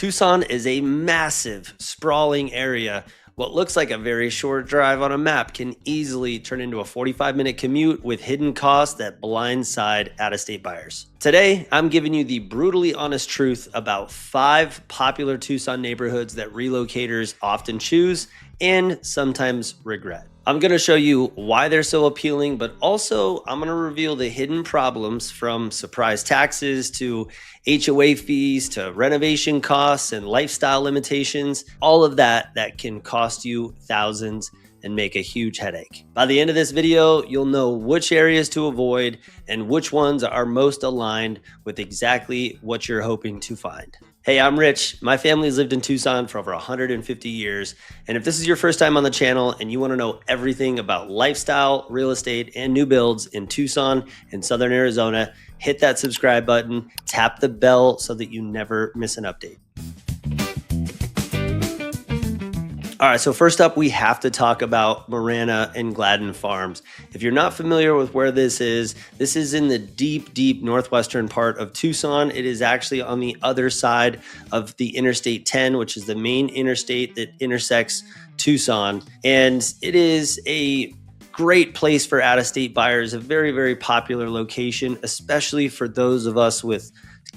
Tucson is a massive, sprawling area. What looks like a very short drive on a map can easily turn into a 45-minute commute with hidden costs that blindside out-of-state buyers. Today, I'm giving you the brutally honest truth about 5 popular Tucson neighborhoods that relocators often choose and sometimes regret. I'm going to show you why they're so appealing, but also I'm going to reveal the hidden problems from surprise taxes to HOA fees to renovation costs and lifestyle limitations, all of that can cost you thousands and make a huge headache. By the end of this video, you'll know which areas to avoid and which ones are most aligned with exactly what you're hoping to find. Hey, I'm Rich. My family's lived in Tucson for over 150 years. And if this is your first time on the channel and you want to know everything about lifestyle, real estate, and new builds in Tucson and Southern Arizona, hit that subscribe button, tap the bell so that you never miss an update. All right, so first up, we have to talk about Marana and Gladden Farms. If you're not familiar with where this is in the deep northwestern part of Tucson. It is actually on the other side of the Interstate 10, which is the main interstate that intersects Tucson. And it is a great place for out-of-state buyers, a very popular location, especially for those of us with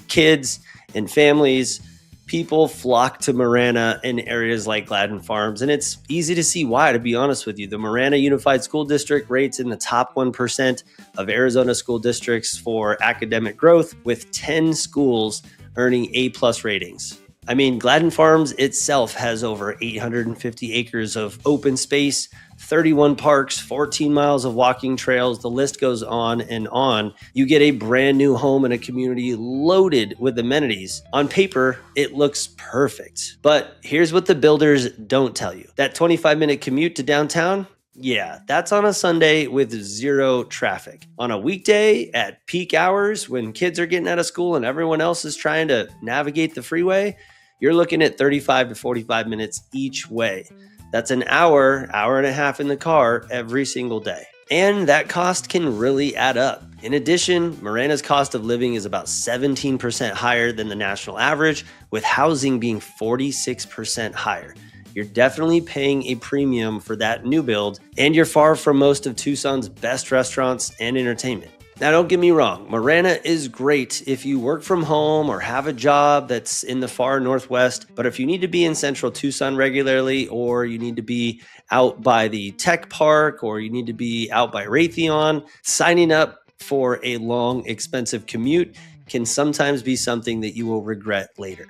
kids and families. People flock to Marana in areas like Gladden Farms, and it's easy to see why, to be honest with you. The Marana Unified School District rates in the top 1% of Arizona school districts for academic growth, with 10 schools earning A+ ratings. I mean, Gladden Farms itself has over 850 acres of open space, 31 parks, 14 miles of walking trails. The list goes on and on. You get a brand new home in a community loaded with amenities. On paper, it looks perfect. But here's what the builders don't tell you. That 25-minute commute to downtown, yeah, that's on a Sunday with zero traffic. On a weekday at peak hours when kids are getting out of school and everyone else is trying to navigate the freeway, you're looking at 35 to 45 minutes each way. That's an hour and a half in the car every single day. And that cost can really add up. In addition, Marana's cost of living is about 17% higher than the national average, with housing being 46% higher. You're definitely paying a premium for that new build, and you're far from most of Tucson's best restaurants and entertainment. Now, don't get me wrong, Marana is great if you work from home or have a job that's in the far northwest, but if you need to be in central Tucson regularly, or you need to be out by the tech park, or you need to be out by Raytheon, signing up for a long, expensive commute can sometimes be something that you will regret later.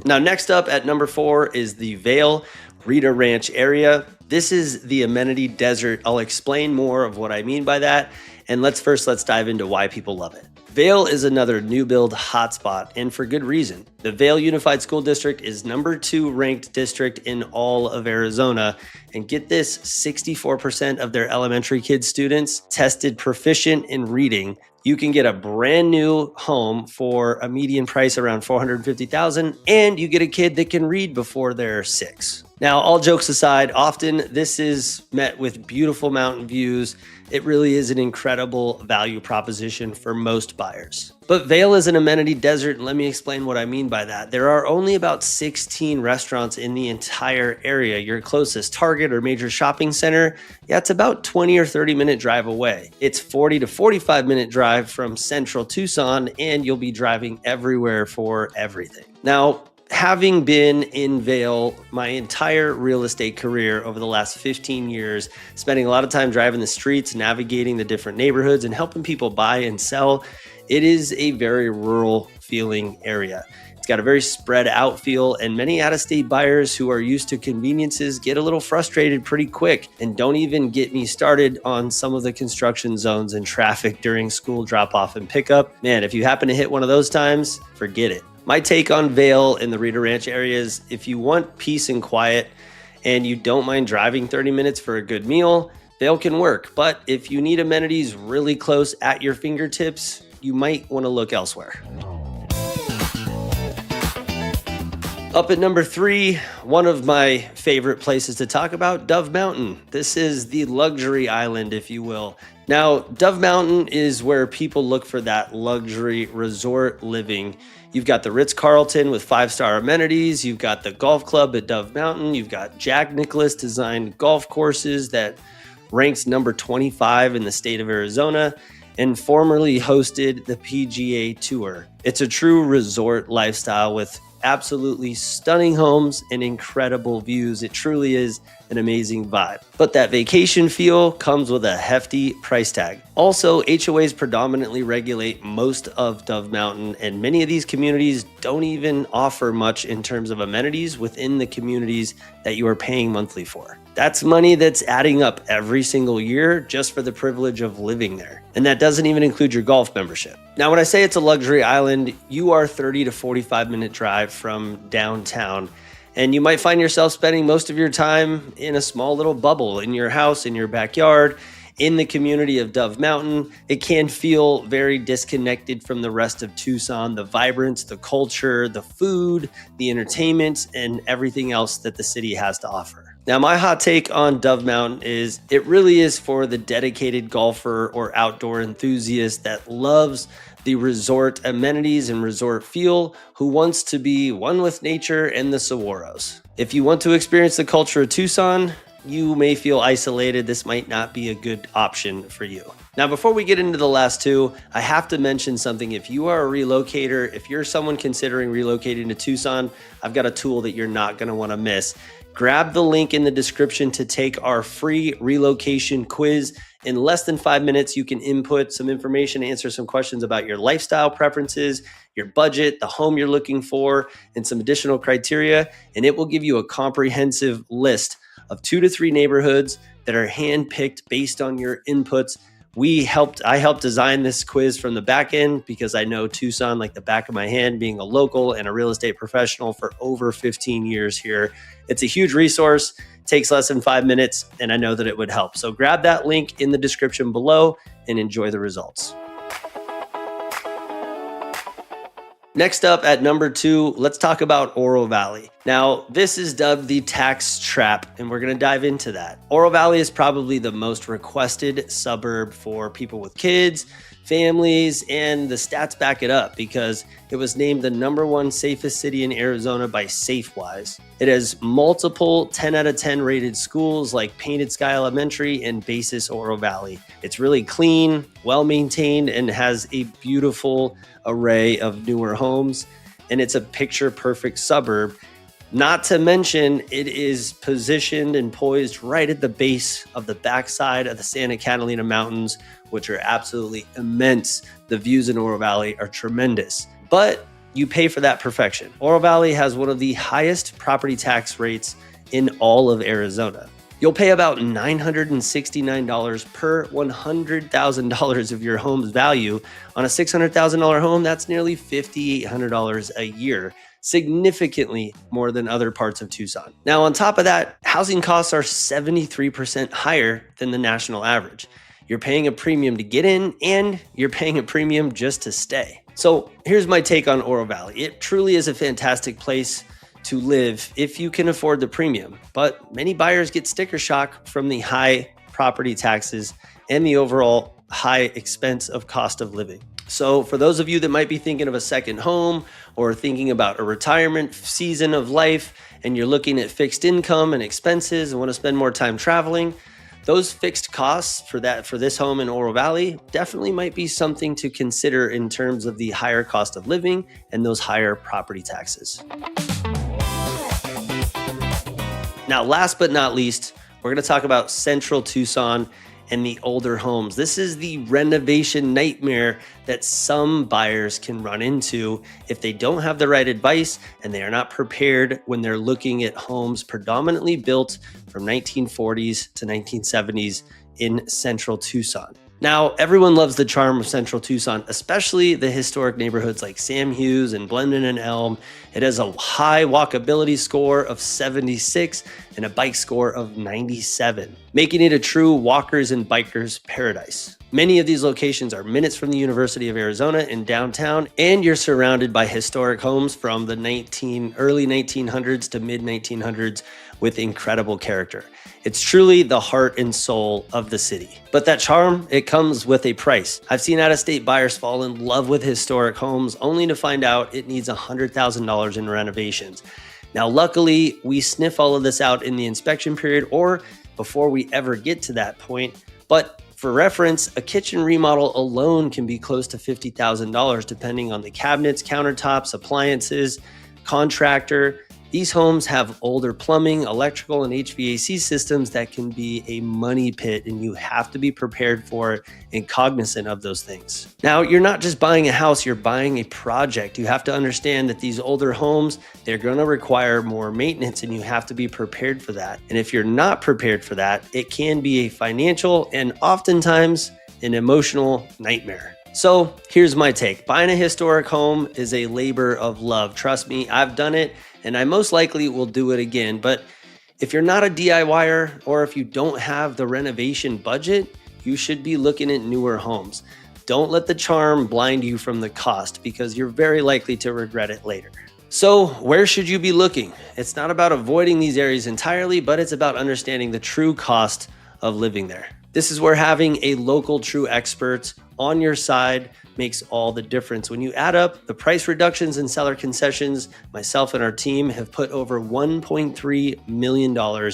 Now, next up at number 4 is the Vail Rita Ranch area. This is the amenity desert. I'll explain more of what I mean by that. And let's dive into why people love it. Vail is another new build hotspot, and for good reason. The Vail Unified School District is number 2 ranked district in all of Arizona. And get this, 64% of their elementary kid students tested proficient in reading. You can get a brand new home for a median price around $450,000, and you get a kid that can read before they're 6. Now, all jokes aside, often this is met with beautiful mountain views. It really is an incredible value proposition for most buyers. But Vail is an amenity desert, and let me explain what I mean by that. There are only about 16 restaurants in the entire area. Your closest Target or major shopping center, it's about 20 or 30-minute drive away. It's 40 to 45-minute drive from central Tucson, and you'll be driving everywhere for everything. Now, having been in Vail my entire real estate career over the last 15 years, spending a lot of time driving the streets, navigating the different neighborhoods, and helping people buy and sell, it is a very rural feeling area. It's got a very spread out feel, and many out-of-state buyers who are used to conveniences get a little frustrated pretty quick. And don't even get me started on some of the construction zones and traffic during school drop-off and pickup. Man, if you happen to hit one of those times, forget it. My take on Vail in the Rita Ranch area is if you want peace and quiet and you don't mind driving 30 minutes for a good meal, Vail can work. But if you need amenities really close at your fingertips, you might want to look elsewhere. Up at number 3, one of my favorite places to talk about, Dove Mountain. This is the luxury island, if you will. Now, Dove Mountain is where people look for that luxury resort living. You've got the Ritz-Carlton with 5-star amenities. You've got the golf club at Dove Mountain. You've got Jack Nicklaus designed golf courses that ranks number 25 in the state of Arizona and formerly hosted the PGA Tour. It's a true resort lifestyle with absolutely stunning homes and incredible views. It truly is an amazing vibe. But that vacation feel comes with a hefty price tag. Also, HOAs predominantly regulate most of Dove Mountain, and many of these communities don't even offer much in terms of amenities within the communities that you are paying monthly for. That's money that's adding up every single year just for the privilege of living there. And that doesn't even include your golf membership. Now, when I say it's a luxury island, you are 30 to 45 minute drive from downtown. And you might find yourself spending most of your time in a small little bubble in your house, in your backyard, in the community of Dove Mountain. It can feel very disconnected from the rest of Tucson, the vibrance, the culture, the food, the entertainment, and everything else that the city has to offer. Now, my hot take on Dove Mountain is it really is for the dedicated golfer or outdoor enthusiast that loves the resort amenities and resort feel, who wants to be one with nature and the saguaros. If you want to experience the culture of Tucson, you may feel isolated. This might not be a good option for you. Now, before we get into the last two, I have to mention something. If you are a relocator, if you're someone considering relocating to Tucson, I've got a tool that you're not going to want to miss. Grab the link in the description to take our free relocation quiz. In less than 5 minutes, you can input some information, answer some questions about your lifestyle preferences, your budget, the home you're looking for, and some additional criteria. And it will give you a comprehensive list of 2 to 3 neighborhoods that are handpicked based on your inputs. I helped design this quiz from the back end because I know Tucson like the back of my hand, being a local and a real estate professional for over 15 years here. It's a huge resource, takes less than 5 minutes, and I know that it would help. So grab that link in the description below and enjoy the results. Next up at number 2, let's talk about Oro Valley. Now, this is dubbed the tax trap, and we're going to dive into that. Oro Valley is probably the most requested suburb for people with kids, families, and the stats back it up because it was named the #1 safest city in Arizona by SafeWise. It has multiple 10 out of 10 rated schools like Painted Sky Elementary and Basis Oro Valley. It's really clean, well maintained, and has a beautiful array of newer homes, and it's a picture perfect suburb. Not to mention, it is positioned and poised right at the base of the backside of the Santa Catalina Mountains, which are absolutely immense. The views in Oro Valley are tremendous, but you pay for that perfection. Oro Valley has one of the highest property tax rates in all of Arizona. You'll pay about $969 per $100,000 of your home's value. On a $600,000 home, that's nearly $5,800 a year, significantly more than other parts of Tucson. Now, on top of that, housing costs are 73% higher than the national average. You're paying a premium to get in, and you're paying a premium just to stay. So here's my take on Oro Valley. It truly is a fantastic place to live if you can afford the premium, but many buyers get sticker shock from the high property taxes and the overall high expense of cost of living. So for those of you that might be thinking of a second home or thinking about a retirement season of life, and you're looking at fixed income and expenses and want to spend more time traveling, those fixed costs for this home in Oro Valley definitely might be something to consider in terms of the higher cost of living and those higher property taxes. Now, last but not least, we're going to talk about Central Tucson and the older homes. This is the renovation nightmare that some buyers can run into if they don't have the right advice and they are not prepared when they're looking at homes predominantly built from 1940s to 1970s in Central Tucson. Now, everyone loves the charm of Central Tucson, especially the historic neighborhoods like Sam Hughes and Blendon and Elm. It has a high walkability score of 76 and a bike score of 97, making it a true walkers and bikers paradise. Many of these locations are minutes from the University of Arizona in downtown, and you're surrounded by historic homes from the early 1900s to mid 1900s with incredible character. It's truly the heart and soul of the city. But that charm, it comes with a price. I've seen out-of-state buyers fall in love with historic homes only to find out it needs $100,000 in renovations. Now, luckily, we sniff all of this out in the inspection period or before we ever get to that point. But for reference, a kitchen remodel alone can be close to $50,000 depending on the cabinets, countertops, appliances, contractor. These homes have older plumbing, electrical, and HVAC systems that can be a money pit, and you have to be prepared for it and cognizant of those things. Now, you're not just buying a house, you're buying a project. You have to understand that these older homes, they're going to require more maintenance, and you have to be prepared for that. And if you're not prepared for that, it can be a financial and oftentimes an emotional nightmare. So here's my take. Buying a historic home is a labor of love. Trust me, I've done it, and I most likely will do it again. But if you're not a DIYer or if you don't have the renovation budget, you should be looking at newer homes. Don't let the charm blind you from the cost because you're very likely to regret it later. So where should you be looking? It's not about avoiding these areas entirely, but it's about understanding the true cost of living there. This is where having a local true expert on your side makes all the difference. When you add up the price reductions and seller concessions, myself and our team have put over $1.3 million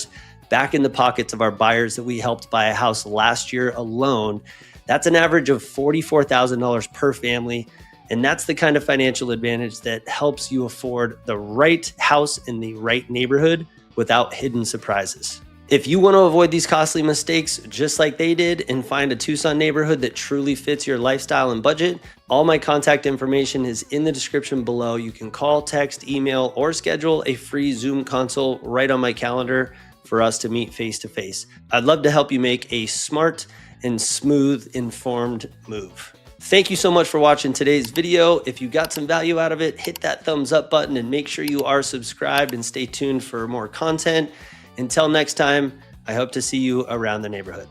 back in the pockets of our buyers that we helped buy a house last year alone. That's an average of $44,000 per family. And that's the kind of financial advantage that helps you afford the right house in the right neighborhood without hidden surprises. If you want to avoid these costly mistakes just like they did and find a Tucson neighborhood that truly fits your lifestyle and budget, all my contact information is in the description below. You can call, text, email, or schedule a free Zoom consult right on my calendar for us to meet face to face. I'd love to help you make a smart and smooth, informed move. Thank you so much for watching today's video. If you got some value out of it, hit that thumbs up button and make sure you are subscribed and stay tuned for more content. Until next time, I hope to see you around the neighborhood.